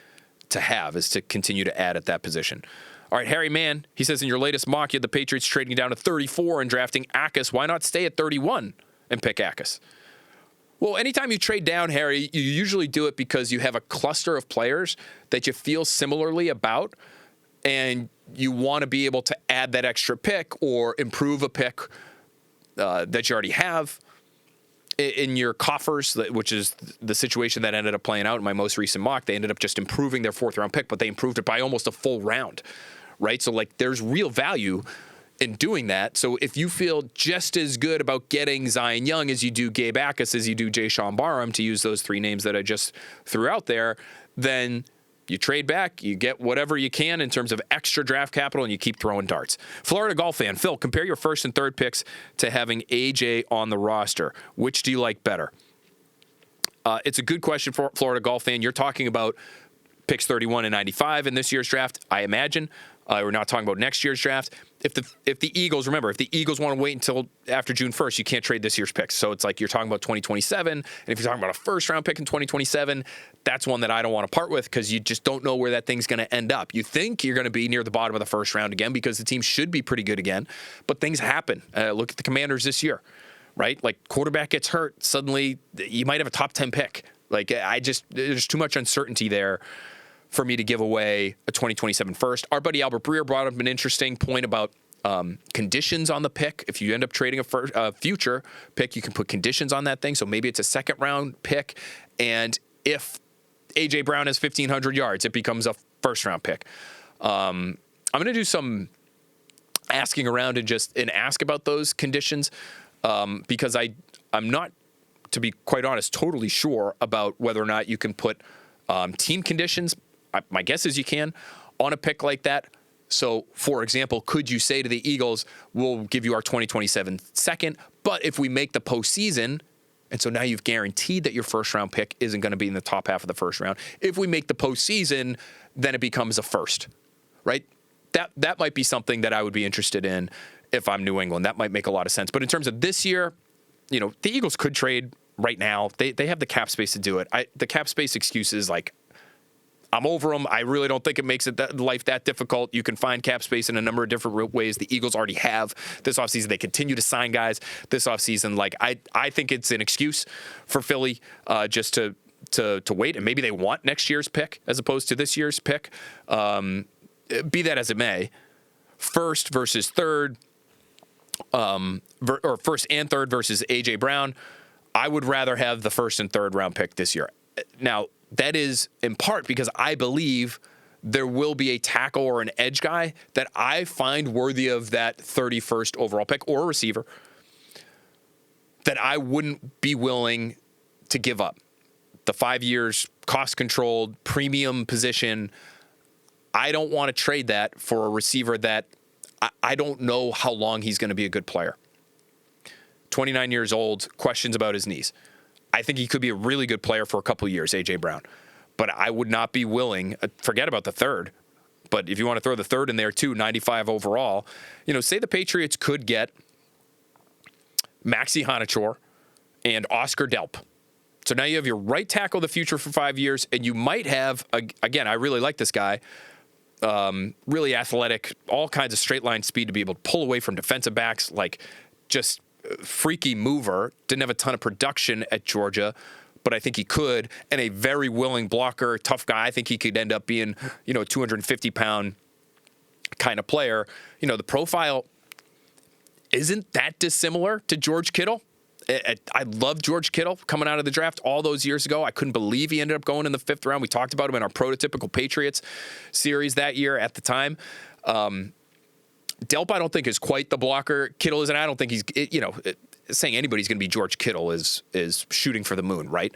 to have, is to continue to add at that position. All right, Harry Mann, he says, in your latest mock, you had the Patriots trading down to 34 and drafting Akis. Why not stay at 31 and pick Akis? Well, anytime you trade down, Harry, you usually do it because you have a cluster of players that you feel similarly about, and you want to be able to add that extra pick or improve a pick that you already have in your coffers, which is the situation that ended up playing out in my most recent mock. They ended up just improving their 4th-round pick, but they improved it by almost a full round, right? So, like, there's real value in doing that. So if you feel just as good about getting Zion Young as you do Gabe Akis, as you do Jayshon Barham, to use those 3 names that I just threw out there, then you trade back, you get whatever you can in terms of extra draft capital, and you keep throwing darts. Florida Golf fan, Phil, compare your 1st and 3rd picks to having AJ on the roster. Which do you like better? It's a good question for Florida Golf fan. You're talking about picks 31 and 95 in this year's draft, I imagine. We're not talking about next year's draft. If the Eagles, remember, if the Eagles want to wait until after June 1st, you can't trade this year's picks. So it's like you're talking about 2027. And if you're talking about a 1st-round pick in 2027, that's one that I don't want to part with because you just don't know where that thing's going to end up. You think you're going to be near the bottom of the 1st round again because the team should be pretty good again. But things happen. Look at the Commanders this year, right? Like, quarterback gets hurt. Suddenly, you might have a top 10 pick. Like, there's too much uncertainty there for me to give away a 2027 first. Our buddy Albert Breer brought up an interesting point about conditions on the pick. If you end up trading a future pick, you can put conditions on that thing. So maybe it's a 2nd-round pick, and if A.J. Brown has 1,500 yards, it becomes a 1st-round pick. I'm going to do some asking around and ask about those conditions because I'm not, to be quite honest, totally sure about whether or not you can put team conditions. My guess is you can on a pick like that. So, for example, could you say to the Eagles, we'll give you our 2027 2nd, but if we make the postseason, and so now you've guaranteed that your 1st-round pick isn't going to be in the top half of the 1st round. If we make the postseason, then it becomes a 1st, right? That might be something that I would be interested in if I'm New England. That might make a lot of sense. But in terms of this year, the Eagles could trade right now. They have the cap space to do it. The cap space excuse is like, I'm over them. I really don't think it makes life that difficult. You can find cap space in a number of different ways. The Eagles already have this offseason. They continue to sign guys this offseason. Like, I think it's an excuse for Philly just to wait, and maybe they want next year's pick as opposed to this year's pick. Be that as it may, 1st versus 3rd, or 1st and 3rd versus A.J. Brown, I would rather have the 1st and 3rd round pick this year. Now, that is in part because I believe there will be a tackle or an edge guy that I find worthy of that 31st overall pick, or a receiver, that I wouldn't be willing to give up. The 5 years, cost-controlled, premium position, I don't want to trade that for a receiver that I don't know how long he's going to be a good player. 29 years old, questions about his knees. I think he could be a really good player for a couple of years, A.J. Brown. But I would not be willing, forget about the 3rd, but if you want to throw the 3rd in there too, 95 overall, say the Patriots could get Maxi Honachor and Oscar Delp. So now you have your right tackle of the future for 5 years, and you might have, again, I really like this guy, really athletic, all kinds of straight line speed to be able to pull away from defensive backs, like just freaky mover. Didn't have a ton of production at Georgia, but I think he could, and a very willing blocker, tough guy. I think he could end up being, a 250-pound kind of player. The profile isn't that dissimilar to George Kittle. I love George Kittle coming out of the draft all those years ago. I couldn't believe he ended up going in the 5th round. We talked about him in our prototypical Patriots series that year at the time. Delp, I don't think, is quite the blocker Kittle is, and I don't think he's, saying anybody's going to be George Kittle is shooting for the moon, right?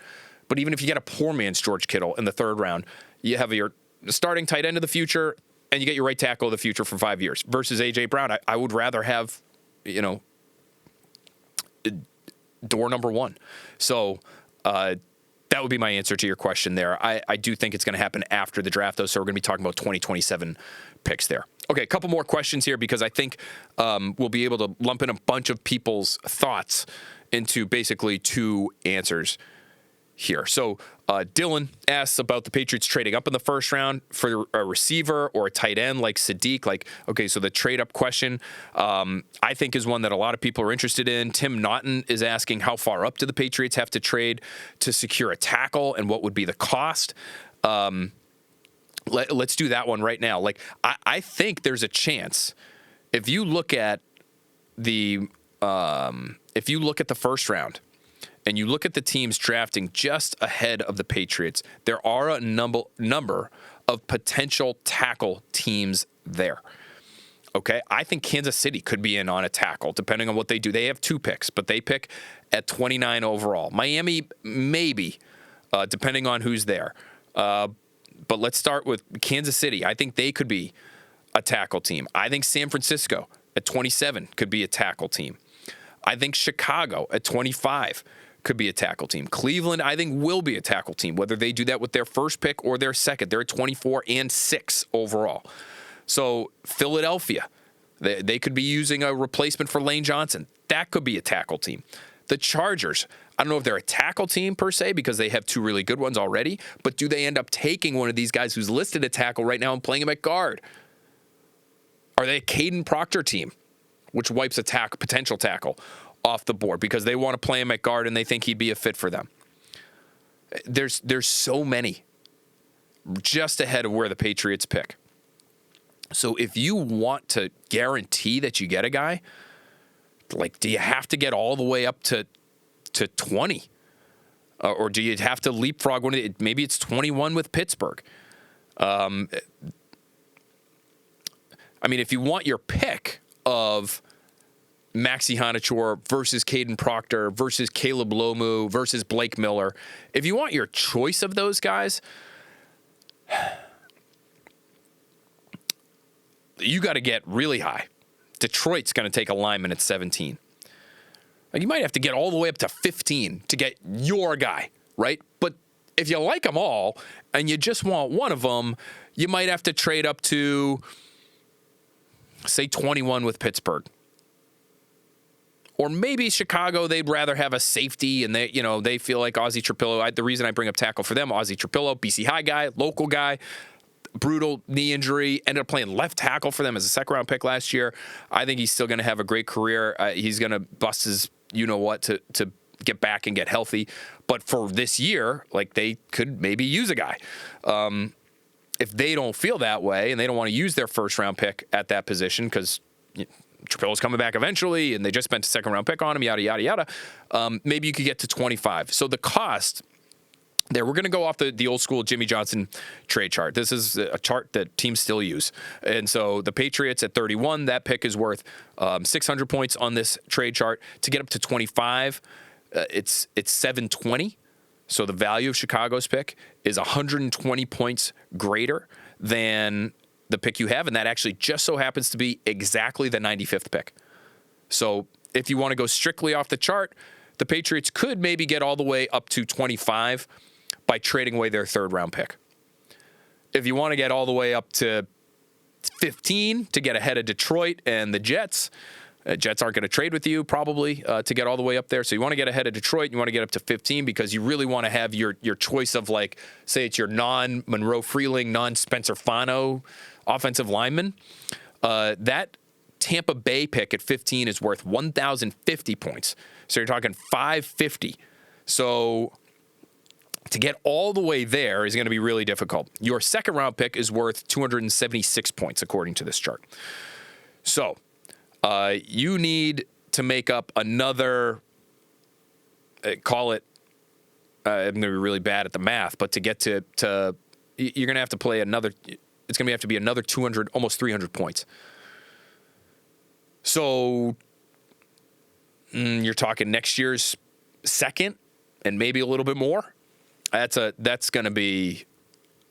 But even if you get a poor man's George Kittle in the 3rd round, you have your starting tight end of the future, and you get your right tackle of the future for 5 years. Versus A.J. Brown, I would rather have, door number 1. So that would be my answer to your question there. I do think it's going to happen after the draft, though, so we're going to be talking about 2027 picks there. Okay, a couple more questions here because I think we'll be able to lump in a bunch of people's thoughts into basically 2 answers here. So Dylan asks about the Patriots trading up in the first round for a receiver or a tight end like Sadiq. Like, okay, so the trade up question, I think is one that a lot of people are interested in. Tim Naughton is asking how far up do the Patriots have to trade to secure a tackle and what would be the cost? Let's do that one right now. Like, I think there's a chance if you look at the first round, and you look at the teams drafting just ahead of the Patriots, there are a number of potential tackle teams there. Okay, I think Kansas City could be in on a tackle, depending on what they do. They have 2 picks, but they pick at 29 overall. Miami, maybe, depending on who's there. But let's start with Kansas City. I think they could be a tackle team. I think San Francisco at 27 could be a tackle team. I think Chicago at 25 could be a tackle team. Cleveland, I think, will be a tackle team, whether they do that with their first pick or their second. They're at 24 and 6 overall. So Philadelphia, they could be using a replacement for Lane Johnson. That could be a tackle team. The Chargers, I don't know if they're a tackle team per se because they have 2 really good ones already, but do they end up taking one of these guys who's listed at tackle right now and playing him at guard? Are they a Caden Proctor team, which wipes a potential tackle off the board because they want to play him at guard and they think he'd be a fit for them? There's so many just ahead of where the Patriots pick. So if you want to guarantee that you get a guy, like, do you have to get all the way up to 20? Or do you have to leapfrog one? Maybe it's 21 with Pittsburgh. I mean, if you want your pick of Maxi Honachor versus Caden Proctor versus Caleb Lomu versus Blake Miller, if you want your choice of those guys, you got to get really high. Detroit's going to take a lineman at 17. Like, you might have to get all the way up to 15 to get your guy, right? But if you like them all and you just want one of them, you might have to trade up to, say, 21 with Pittsburgh. Or maybe Chicago, they'd rather have a safety, and they feel like Ozzie Trapillo. The reason I bring up tackle for them, Ozzie Trapillo, BC High guy, local guy, brutal knee injury, ended up playing left tackle for them as a second-round pick last year. I think he's still going to have a great career. He's going to bust his you-know-what to get back and get healthy. But for this year, like, they could maybe use a guy. If they don't feel that way and they don't want to use their first-round pick at that position because Trapillo's coming back eventually and they just spent a second-round pick on him, yada, yada, yada, maybe you could get to 25. So the cost there, we're going to go off the old school Jimmy Johnson trade chart. This is a chart that teams still use. And so the Patriots at 31, that pick is worth 600 points on this trade chart. To get up to 25, it's 720. So the value of Chicago's pick is 120 points greater than the pick you have, and that actually just so happens to be exactly the 95th pick. So if you want to go strictly off the chart, the Patriots could maybe get all the way up to 25 by trading away their third-round pick. If you want to get all the way up to 15 to get ahead of Detroit and the Jets, Jets aren't going to trade with you probably to get all the way up there. So you want to get ahead of Detroit, you want to get up to 15 because you really want to have your choice of, like, say it's your non-Monroe Freeling, non-Spencer Fano offensive lineman. That Tampa Bay pick at 15 is worth 1,050 points. So you're talking 550. So to get all the way there is going to be really difficult. Your second round pick is worth 276 points, according to this chart. So you need to make up another, call it, I'm going to be really bad at the math, but to get to you're going to have to play another, it's going to have to be another 200, almost 300 points. So you're talking next year's second and maybe a little bit more. That's going to be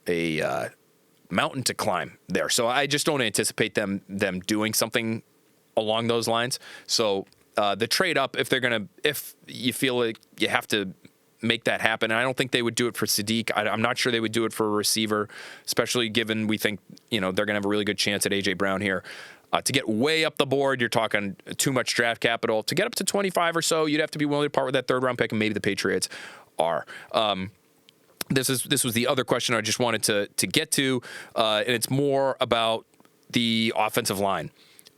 a mountain to climb there. So I just don't anticipate them doing something along those lines. So the trade up, if you feel like you have to make that happen, and I don't think they would do it for Sadiq. I'm not sure they would do it for a receiver, especially given we think they're going to have a really good chance at A.J. Brown here. To get way up the board, you're talking too much draft capital. To get up to 25 or so, you'd have to be willing to part with that third round pick, and maybe the Patriots are. this was the other question I just wanted to get to, and it's more about the offensive line.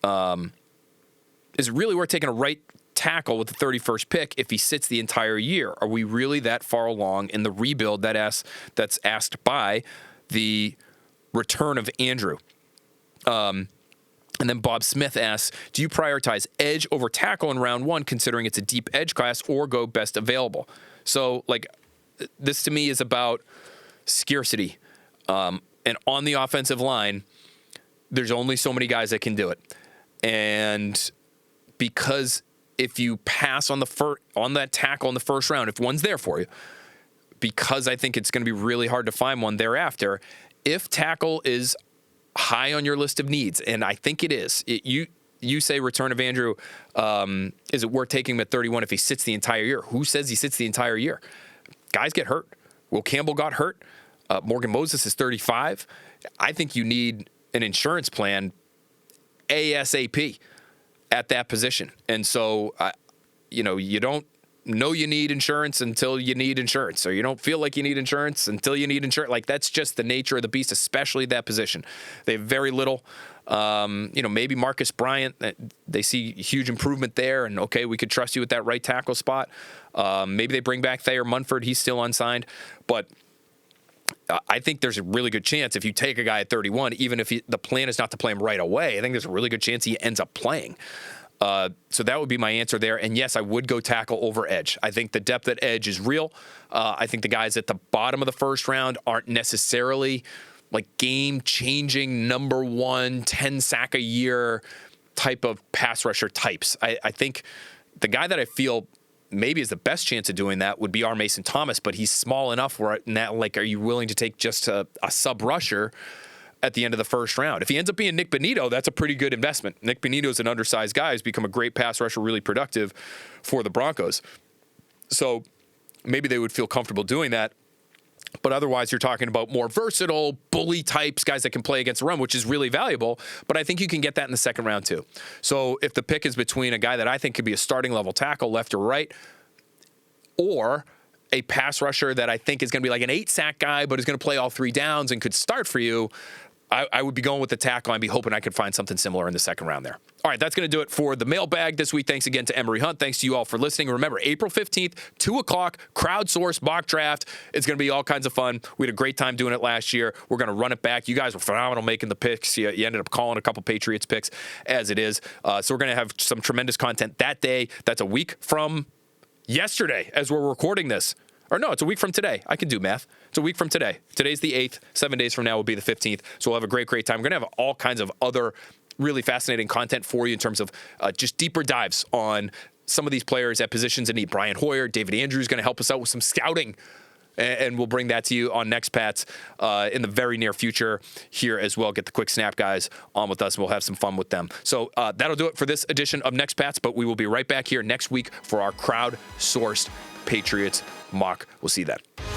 Is it really worth taking a right tackle with the 31st pick if he sits the entire year? Are we really that far along in the rebuild that's asked by the return of Andrew? And then Bob Smith asks, do you prioritize edge over tackle in round one, considering it's a deep edge class, or go best available? So, like, this to me is about scarcity. And on the offensive line, there's only so many guys that can do it. And because if you pass on that tackle in the first round, if one's there for you, because I think it's going to be really hard to find one thereafter, if tackle is high on your list of needs, and I think it is. You say return of Andrew, is it worth taking him at 31 if he sits the entire year? Who says he sits the entire year? Guys get hurt. Will Campbell got hurt. Morgan Moses is 35. I think you need an insurance plan ASAP at that position. And so, you don't know you need insurance until you need insurance, or you don't feel like you need insurance until you need insurance. Like, that's just the nature of the beast, especially that position. They have very little. Maybe Marcus Bryant, they see huge improvement there, and okay, we could trust you at that right tackle spot. Maybe they bring back Thayer Munford. He's still unsigned, but I think there's a really good chance if you take a guy at 31, even if the plan is not to play him right away, I think there's a really good chance he ends up playing. So that would be my answer there. And yes, I would go tackle over edge. I think the depth at edge is real. I think the guys at the bottom of the first round aren't necessarily like game-changing number one, 10-sack a year type of pass rusher types. I think the guy that I feel maybe is the best chance of doing that would be R. Mason Thomas, but he's small enough where now, like, are you willing to take just a sub-rusher at the end of the first round? If he ends up being Nick Bonito, that's a pretty good investment. Nick Bonito's an undersized guy who's become a great pass rusher, really productive for the Broncos. So maybe they would feel comfortable doing that. But otherwise, you're talking about more versatile, bully types, guys that can play against the run, which is really valuable. But I think you can get that in the second round, too. So if the pick is between a guy that I think could be a starting level tackle, left or right, or a pass rusher that I think is going to be like an 8-sack guy, but is going to play all 3 downs and could start for you, I would be going with the tackle. I'd be hoping I could find something similar in the second round there. All right, that's going to do it for the mailbag this week. Thanks again to Emory Hunt. Thanks to you all for listening. Remember, April 15th, 2 o'clock, crowdsourced mock draft. It's going to be all kinds of fun. We had a great time doing it last year. We're going to run it back. You guys were phenomenal making the picks. You ended up calling a couple Patriots picks as it is. So we're going to have some tremendous content that day. That's a week from yesterday as we're recording this. Or no, it's a week from today. I can do math. It's a week from today. Today's the 8th. 7 days from now will be the 15th. So we'll have a great time. We're going to have all kinds of other really fascinating content for you in terms of just deeper dives on some of these players at positions in need. Brian Hoyer, David Andrews going to help us out with some scouting. And we'll bring that to you on Next Pats in the very near future here as well. Get the quick snap guys on with us, and we'll have some fun with them. So that'll do it for this edition of Next Pats, but we will be right back here next week for our crowd-sourced Patriots mock. We'll see you then.